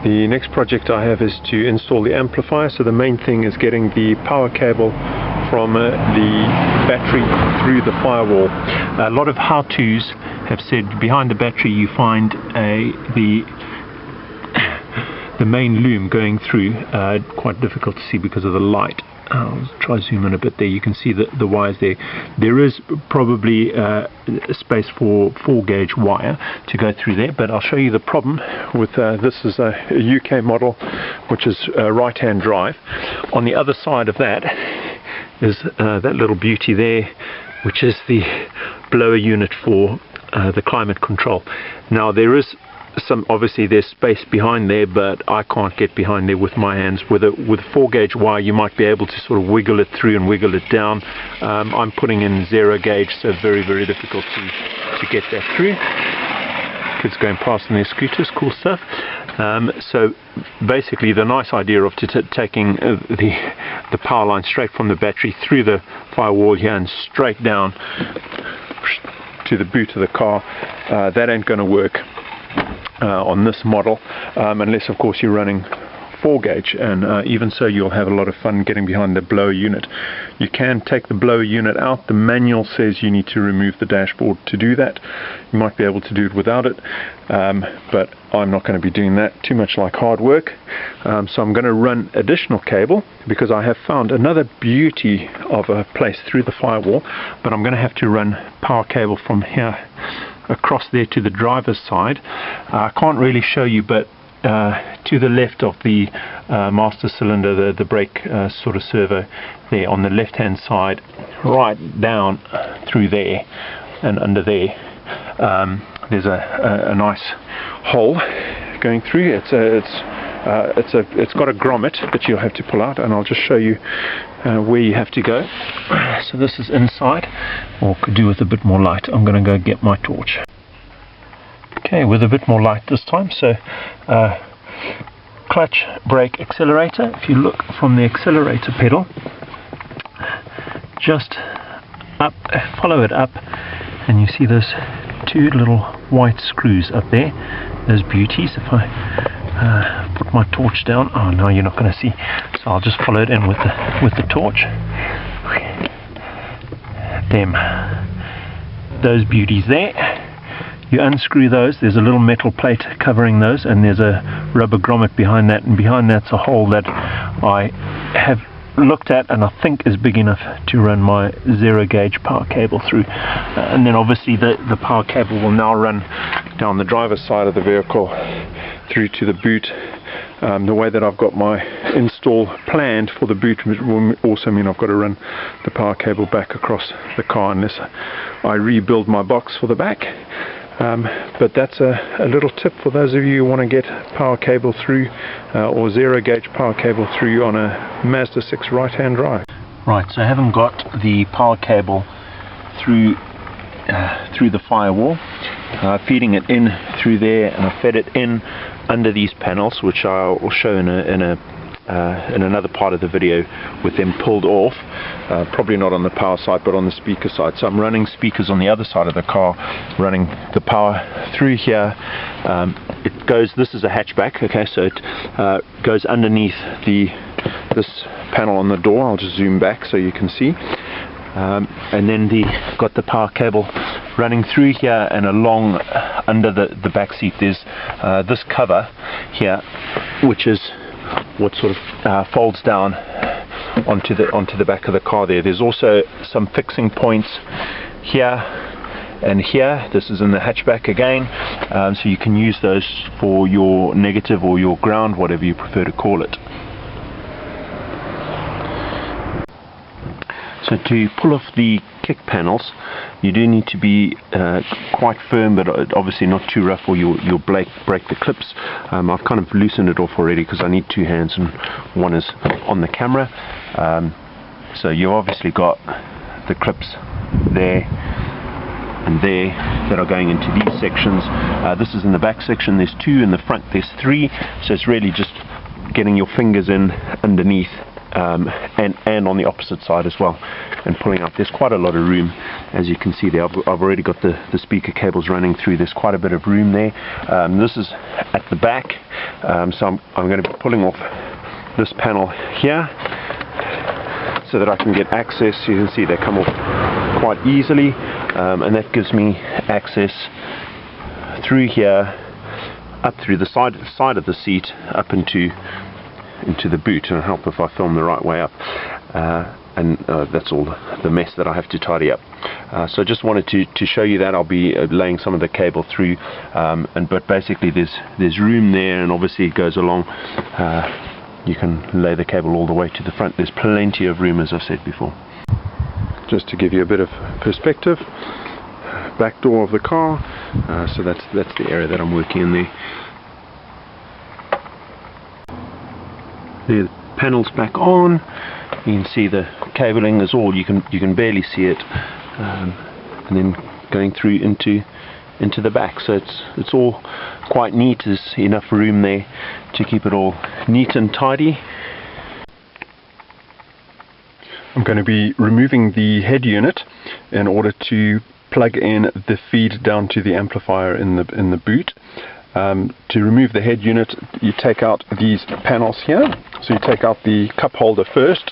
The next project I have is to install the amplifier. So the main thing is getting the power cable from the battery through the firewall. A lot of how-tos have said behind the battery you find the main loom going through. Quite difficult to see because of the light. I'll try to zoom in a bit there. You can see the wires there. There is probably a space for 4-gauge wire to go through there, but I'll show you the problem with this is a UK model, which is right-hand drive. On the other side of that is that little beauty there, which is the blower unit for the climate control. Now there is obviously there's space behind there, but I can't get behind there with my hands. With a 4-gauge wire you might be able to sort of wiggle it through and wiggle it down. I'm putting in 0-gauge, so very difficult to get that through. Kids going past on their scooters, cool stuff. So basically the nice idea of taking the power line straight from the battery through the firewall here and straight down to the boot of the car, that ain't going to work on this model, unless of course you're running 4-gauge, and even so you'll have a lot of fun getting behind the blower unit. You can take the blower unit out. The manual says you need to remove the dashboard to do that. You might be able to do it without it, but I'm not going to be doing that. Too much like hard work. So I'm going to run additional cable, because I have found another beauty of a place through the firewall, but I'm going to have to run power cable from here across there to the driver's side. I can't really show you, but to the left of the master cylinder, the brake sort of servo there on the left hand side, right down through there and under there, there's a nice hole going through. It's got a grommet that you'll have to pull out, and I'll just show you where you have to go. So this is inside, or could do with a bit more light. I'm going to go get my torch. Okay, with a bit more light this time. So clutch, brake, accelerator. If you look from the accelerator pedal, just up, follow it up, and you see those 2 little white screws up there, those beauties. If I put my torch down, oh no, you're not going to see, so I'll just follow it in with the torch. Them, those beauties there. You unscrew those, there's a little metal plate covering those, and there's a rubber grommet behind that, and behind that's a hole that I have looked at and I think is big enough to run my 0-gauge power cable through. And then obviously the power cable will now run down the driver's side of the vehicle through to the boot. The way that I've got my install planned for the boot will also mean I've got to run the power cable back across the car unless I rebuild my box for the back. But that's a little tip for those of you who want to get power cable through or 0-gauge power cable through on a Mazda 6 right-hand drive. Right, so I haven't got the power cable through the firewall, feeding it in through there, and I fed it in under these panels, which I will show in another part of the video with them pulled off, probably not on the power side but on the speaker side. So I'm running speakers on the other side of the car, running the power through here. It goes, this is a hatchback, okay, so it goes underneath this panel on the door. I'll just zoom back so you can see. And then got the power cable running through here and along under the back seat. There's this cover here, which is what sort of folds down onto the back of the car there. There's also some fixing points here and here. This is in the hatchback again, so you can use those for your negative or your ground, whatever you prefer to call it. So to pull off the kick panels, you do need to be quite firm, but obviously not too rough, or you'll break the clips. I've kind of loosened it off already because I need 2 hands and one is on the camera. So you've obviously got the clips there and there that are going into these sections. This is in the back section. There's 2 in the front. There's 3. So it's really just getting your fingers in underneath and on the opposite side as well, and pulling out. There's quite a lot of room, as you can see there. I've already got the speaker cables running through. There's quite a bit of room there. This is at the back, so I'm going to be pulling off this panel here so that I can get access. You can see they come off quite easily, and that gives me access through here, up through the side of the seat, up into the boot, and it'll help if I film the right way up. And that's all the mess that I have to tidy up. So I just wanted to show you that. I'll be laying some of the cable through, but basically there's room there, and obviously it goes along. You can lay the cable all the way to the front. There's plenty of room, as I've said before. Just to give you a bit of perspective, back door of the car. So that's the area that I'm working in there. The panel's back on. You can see the cabling is all. You can barely see it, and then going through into the back. So it's all quite neat. There's enough room there to keep it all neat and tidy. I'm going to be removing the head unit in order to plug in the feed down to the amplifier in the boot. To remove the head unit, you take out these panels here. So you take out the cup holder first.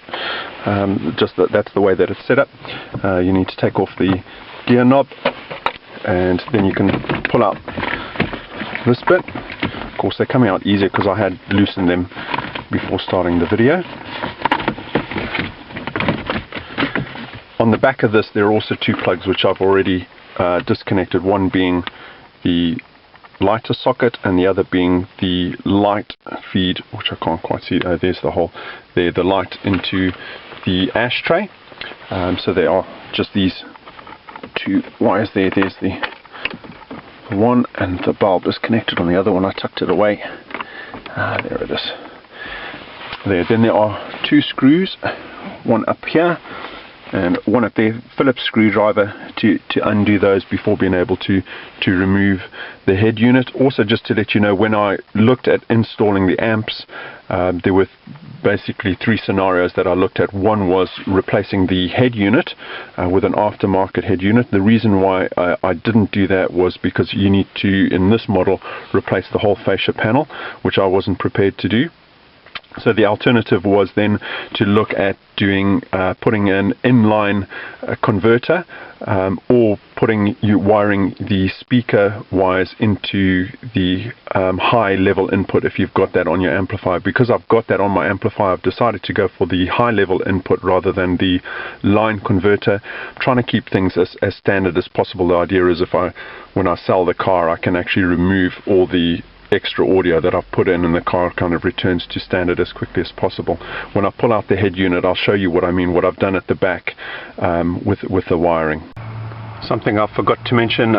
That's the way that it's set up. You need to take off the gear knob, and then you can pull out this bit. Of course, they're coming out easier because I had loosened them before starting the video. On the back of this, there are also two plugs which I've already disconnected. One being the lighter socket, and the other being the light feed, which I can't quite see. There's the hole there, the light into the ashtray. So there are just these two wires there. There's the one, and the bulb is connected on the other one. I tucked it away. There it is. There. Then there are two screws, one up here and one up there, Phillips screwdriver to undo those before being able to remove the head unit. Also, just to let you know, when I looked at installing the amps, there were basically three scenarios that I looked at. One was replacing the head unit with an aftermarket head unit. The reason why I didn't do that was because you need to, in this model, replace the whole fascia panel, which I wasn't prepared to do. So the alternative was then to look at putting an inline converter, or wiring the speaker wires into the high level input if you've got that on your amplifier. Because I've got that on my amplifier, I've decided to go for the high level input rather than the line converter. I'm trying to keep things as standard as possible. The idea is when I sell the car, I can actually remove all the extra audio that I've put in, and the car kind of returns to standard as quickly as possible. When I pull out the head unit, I'll show you what I mean, what I've done at the back with the wiring. Something I forgot to mention,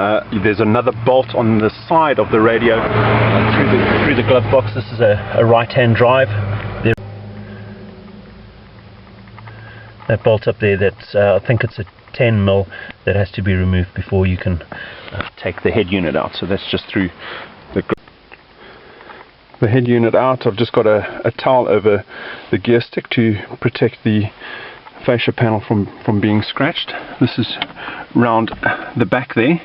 there's another bolt on the side of the radio through the glove box. This is a right-hand drive. That bolt up there, that's I think it's a 10mm that has to be removed before you can take the head unit out. So that's just through the head unit out. I've just got a towel over the gear stick to protect the fascia panel from being scratched. This is round the back there.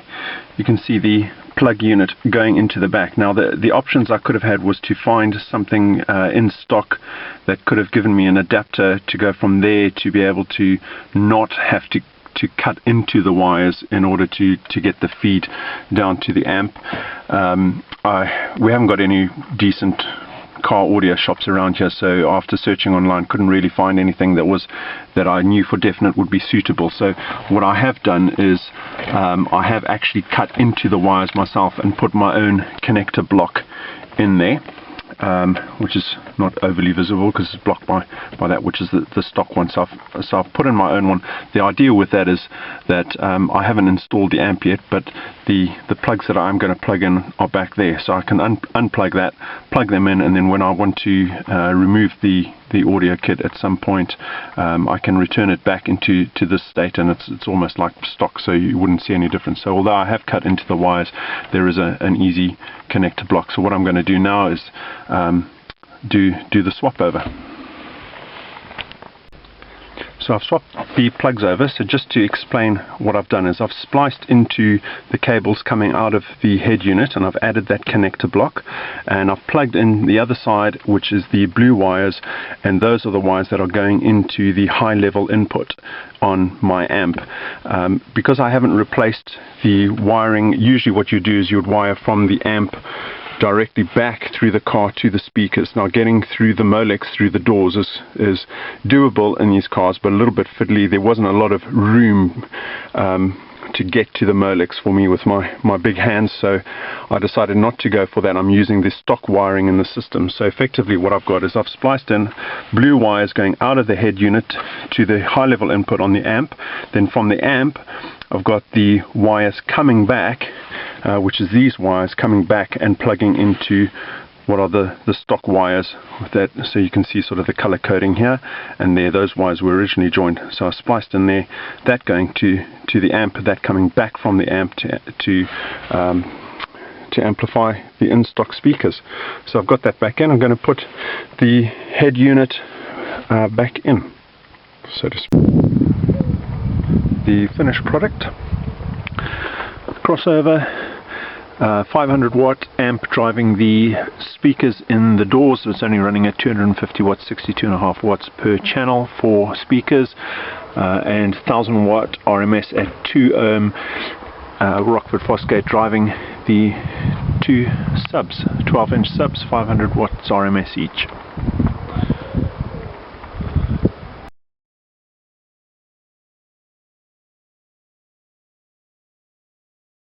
You can see the plug unit going into the back. Now the options I could have had was to find something in stock that could have given me an adapter to go from there to be able to not have to cut into the wires in order to get the feed down to the amp. We haven't got any decent car audio shops around here, so after searching online, couldn't really find anything that I knew for definite would be suitable. So what I have done is I have actually cut into the wires myself and put my own connector block in there, which is not overly visible because it's blocked by that, which is the stock one. So I've put in my own one. The idea with that is that I haven't installed the amp yet, but the plugs that I'm going to plug in are back there, so I can unplug that, plug them in, and then when I want to remove the audio kit at some point, I can return it back into this state, and it's almost like stock, so you wouldn't see any difference. So although I have cut into the wires, there is an easy connector block. So what I'm going to do now is do the swap over. So I've swapped the plugs over. So just to explain what I've done is I've spliced into the cables coming out of the head unit, and I've added that connector block, and I've plugged in the other side, which is the blue wires, and those are the wires that are going into the high level input on my amp. Because I haven't replaced the wiring, usually what you do is you would wire from the amp directly back through the car to the speakers. Now getting through the Molex through the doors is doable in these cars, but a little bit fiddly. There wasn't a lot of room to get to the Molex for me with my big hands, so I decided not to go for that. I'm using the stock wiring in the system. So effectively what I've got is I've spliced in blue wires going out of the head unit to the high level input on the amp. Then from the amp I've got the wires coming back, which is these wires coming back and plugging into what are the stock wires with that. So you can see sort of the color coding here, and there those wires were originally joined. So I spliced in there, that going to the amp, that coming back from the amp to amplify the in-stock speakers. So I've got that back in. I'm going to put the head unit back in, so to speak. The finished product, crossover, 500 watt amp driving the speakers in the doors. It's only running at 250 watts, 62.5 watts per channel for speakers, and 1000 watt RMS at 2 ohm. Rockford Fosgate driving the two subs, 12-inch subs, 500 watts RMS each.